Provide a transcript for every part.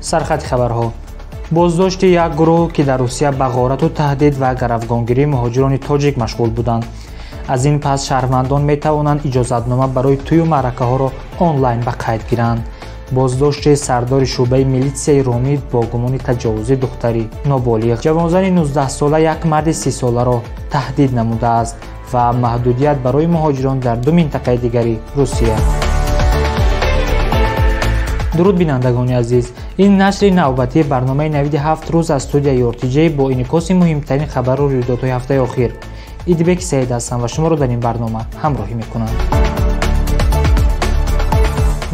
سرخط خبرها. بازداشت یک گروه که در روسیه به غارت و تهدید و گروگانگیری مهاجران تاجیک مشغول بودند. از این پس شهروندان می توانند اجازتنامه برای توی معرکه ها را آنلاین به قید گیرند. بازداشت سردار شعبه میلیسیای رومید با گمان تجاوز دختری نابالغ. جوانزن 19 ساله یک مرد 30 ساله را تهدید نموده است و محدودیت برای مهاجران در دو منطقه دیگری روسیه. درود بینندگان عزیز، این نشر نوبتی برنامه نوید 7 روز از استودیوی ارتجی با انعکاس مهمترین خبر و رویدادهای هفته اخیر. ایدبک سعید هستم و شما را در این برنامه همراهی میکنم.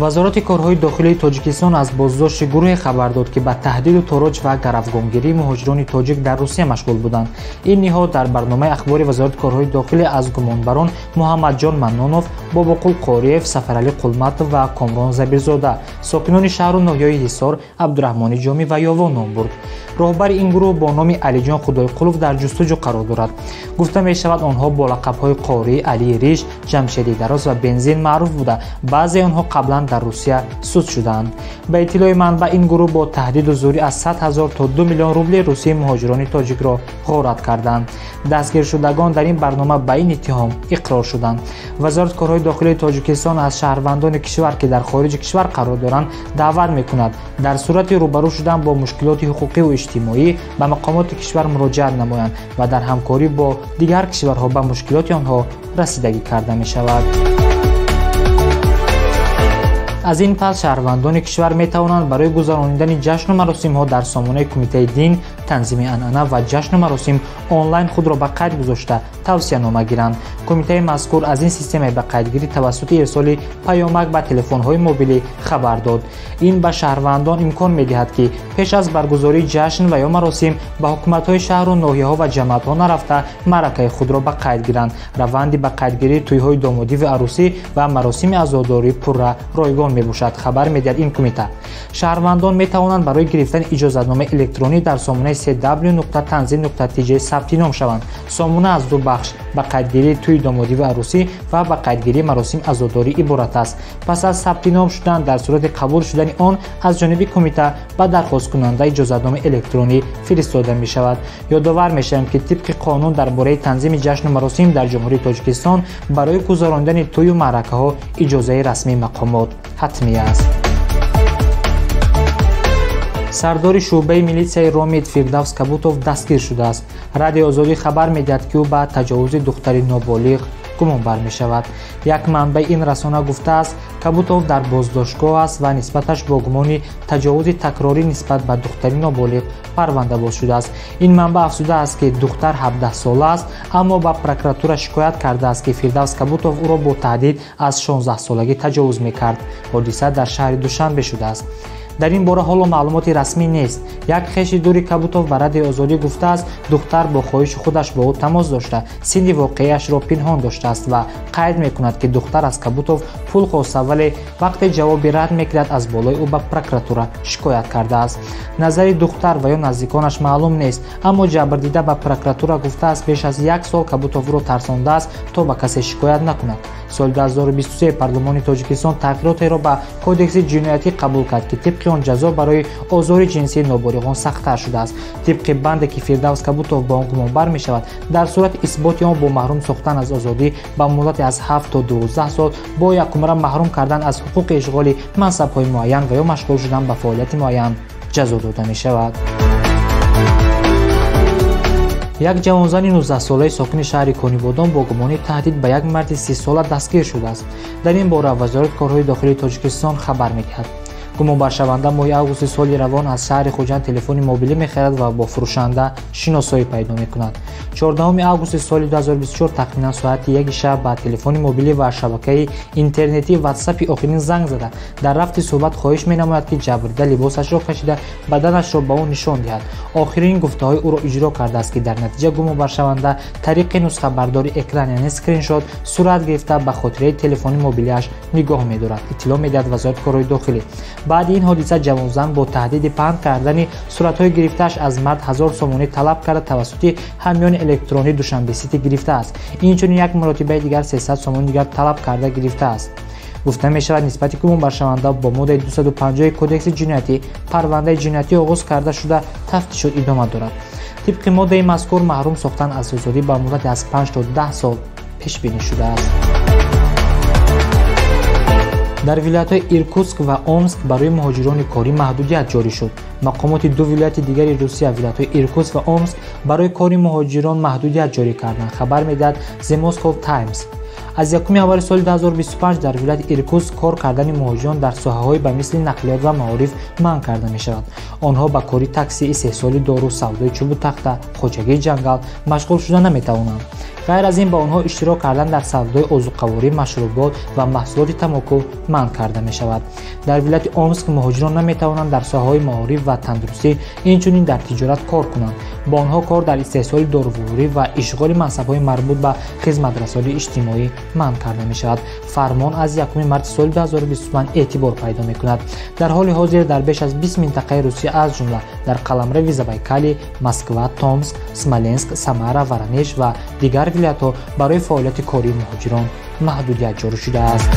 وزارت کارهای داخلی تاجیکستان از بازداشت گروه خبر داد که به تهدید و تاراج و گروگانگیری مهاجران تاجیک در روسیه مشغول بودند. این نهاد در برنامه اخباری وزارت کارهای داخلی از گمانبران محمد جان منونوف، باباقول قاریف، سفرعلی قلمت و کامران زبیرزاده، ساکنان شهر و ناحیه حصار، عبدالرحمن جامی و یاوا نام برد. راهبر این گروه با نام علیجان خدایقلوف در جستجو قرار دارد. گفته می شود آنها با لقب‌های قاری، علی ریش، جمشیدی دراز و بنزین معروف بوده. بعضی آنها قبلا در روسیه سود شدند. به اطلاع منبع این گروه با تهدید و زوری از 100,000 تا 2 میلیون روبل روسی مهاجران تاجیک را غارت کردند. دستگیر شدگان در این برنامه به این اتهام اقرار شدند. وزارت کارهای داخلی تاجیکستان از شهروندان کشور که در خارج کشور قرار دارند دعوت می‌کند در صورت روبرو شدن با مشکلات حقوقی و اجتماعی به مقامات کشور مراجعه نمایند و در همکاری با دیگر کشورها به مشکلات آنها رسیدگی کرده می‌شود. از این پس شهروندان کشور می توانند برای گذراندن جشن و مراسم ها در سامانه کمیته دین، تنظیم عنعنه و جشن و مراسم آنلاین خود را به قید گذاشته توصیه نامه گیرند. کمیته مذکور از این سیستم به قیدگیری توسط ارسال پیامک به تلفن های موبیلی خبر داد. این به شهروندان امکان می دهد که پیش از برگزاری جشن و یا مراسم به حکومت های شهر و ناحیه ها و جماعت ها نرفته معرکه خود را به قید گیرند. روند به قیدگیری توی های دامادی و عروسی و مراسم عزاداری پر رایگان می باشد. خبر می دهد این کمیته شهروندان می توانند برای گرفتن اجازتنامه الکترونی در سامانه www.tanzim.tj ثبت نام شوند. سامانه از دو بخش به قیدگیری توی دامادی و عروسی و به قیدگیری مراسم عزاداری عبارت است. پس از ثبت نام شدن در صورت قبول شدن آن از جانب کمیته به درخواست کننده اجازتنامه الکترونی فرستاده می شود. یادآور می شویم که طبق قانون درباره تنظیم جشن و مراسم در جمهوری تاجیکستان برای گذراندن توی و معرکه ها اجازه رسمی مقامات حتمی است. سردار شعبه میلیسیای رومید فردوس کبوتوف دستگیر شده است. رادیو آزادی خبر می‌دهد که او به تجاوز دختری نابالغ گمان بر می‌شود. یک منبع این رسانه گفته است کبوتوف در بازداشتگاه است و نسبتش با گمان تجاوز تکراری نسبت به دختری نابالغ پرونده باز شده است. این منبع افزوده است که دختر 17 ساله است اما به پروکراتور شکایت کرده است که فردوس کبوتوف او را با تهدید از 16 سالگی تجاوز می‌کرد. حادثه در شهر دوشنبه شده است. در این باره حالا معلومات رسمی نیست. یک خویش دوری کبوتوف به رادیو آزادی گفته است دختر با خواهش خودش با او تماس داشته، سن واقعیش را پنهان داشته است و قید میکند که دختر از کبوتوف پول خواسته ولی وقتی جواب رد میکرد از بالای او به پروکراتور شکایت کرده است. نظر دختر و یا نزدیکانش معلوم نیست اما جبردیده به پروکراتور گفته است بیش از یک سال کبوتوف را ترسانده است تا به کسی شکایت نکند. سال 2023 پارلمان تاجیکستان تغییراتی را به کودکس جنایتی قبول کرد که طبق آن جزا برای آزار جنسی نابالغان سخت‌تر شده است. طبق بندی که فردوس کبوتوف با آن گمانبر می شود در صورت اثبات آن با محروم ساختن از آزادی به مدت از 7 تا 12 سال با یک عمر محروم کردن از حقوق اشغال منصب‌های معین و یا مشغول شدن به فعالیت معین جزا داده می شود. یک جوانزن 19 ساله ساکن شهر کانیبادان با گمان تهدید به یک مرد 30 ساله دستگیر شده است. در این باره وزارت کارهای داخلی تاجیکستان خبر می‌دهد گمانبر شونده ماه اوت سال روان از شهر خوجند تلفن موبیلی می‌خرد و با فروشنده شناسایی پیدا می‌کند. 14 اوت سال 2024 تقریباً ساعت 1 شب با تلفن موبیلی و شبکه اینترنتی واتساپ آخرین زنگ زده در رفت صحبت خواهش می‌نماید که جبرده لباسش را کشیده بدنش را به او نشان دهد. آخرین گفته‌های او را اجرا کرده است که در نتیجه گمانبر شونده طریق نسخه برداری اکران یعنی اسکرین شات صورت گرفته به خاطره تلفن موبیلیش نگاه می‌دارد. اطلاع می‌دهد وزارت کارهای داخلی. بعد این حادثه جوانزن با تهدید پهن کردن صورت‌های گرفته‌اش از مرد 1000 سومانی طلب کرده توسط همیان الکترونی دوشنبه سیتی گرفته است. اینچنین یک مرتبه دیگر 300 سومانی دیگر طلب کرده گرفته است. گفته می شود نسبت گمان بر شونده با ماده 250 کدکس جنایتی پرونده جنایتی آغاز کرده شده تفتیش ادامه دارد. طبق ماده مذکور محروم ساختن از آزادی به مدت از 5 تا 10 سال پیش بینی شده است. در ولایت‌های ایرکوتسک و اومسک برای مهاجران کاری محدودیت جاری شد. مقامات دو ولایت دیگر روسیه ولایت‌های ایرکوتسک و اومسک برای کاری مهاجران محدودیت جاری کردند. خبر می‌دهد The Moscow Times. از 1 آوار سال 2025 در ولایت ایرکوتسک کار کردن مهاجران در ساحه‌های به مثل نقلیات و معارف منع کرده می‌شود. آنها با کاری تاکسی، استحصال دارو، سودای چوب تخته، خوجگی جنگل مشغول شده نمی‌توانند. غیر از این با آنها اشتراک کردن در سودای عضوقواری، مشروبات و محصولات تمباکو منع کرده می‌شود. در ولایت اومسک مهاجران نمی‌توانند در ساحه‌های معارف و تندرستی اینچنین در تجارت کار کنند. با آنها کار در استحصال داروفروشی و اشغال منصب‌های مربوط به خدمت‌رسانی اجتماعی منع کرده می‌شود. فرمان از 1 مارس سال 2025 اعتبار پیدا می‌کند. در حال حاضر در بیش از 20 منطقه روسیه از جمله در قلمرو زابایکالی، مسکو، تومسک، اسمولنسک، سامارا، ورونژ و دیگر ولایت‌ها برای فعالیت کاری مهاجران محدودیت جاری شده است.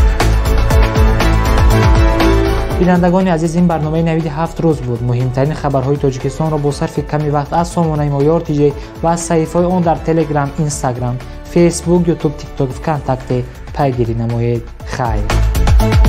بینندگان عزیز، این برنامه نوید 7 روز بود. مهمترین خبرهای تاجیکستان را با صرف کمی وقت از سامانه مایار تیجی و از صحیفه‌های آن در تلگرام، اینستاگرام، فیسبوک، یوتیوب، تیک تاک و کانتاکت پیگیری نمایید. خیر.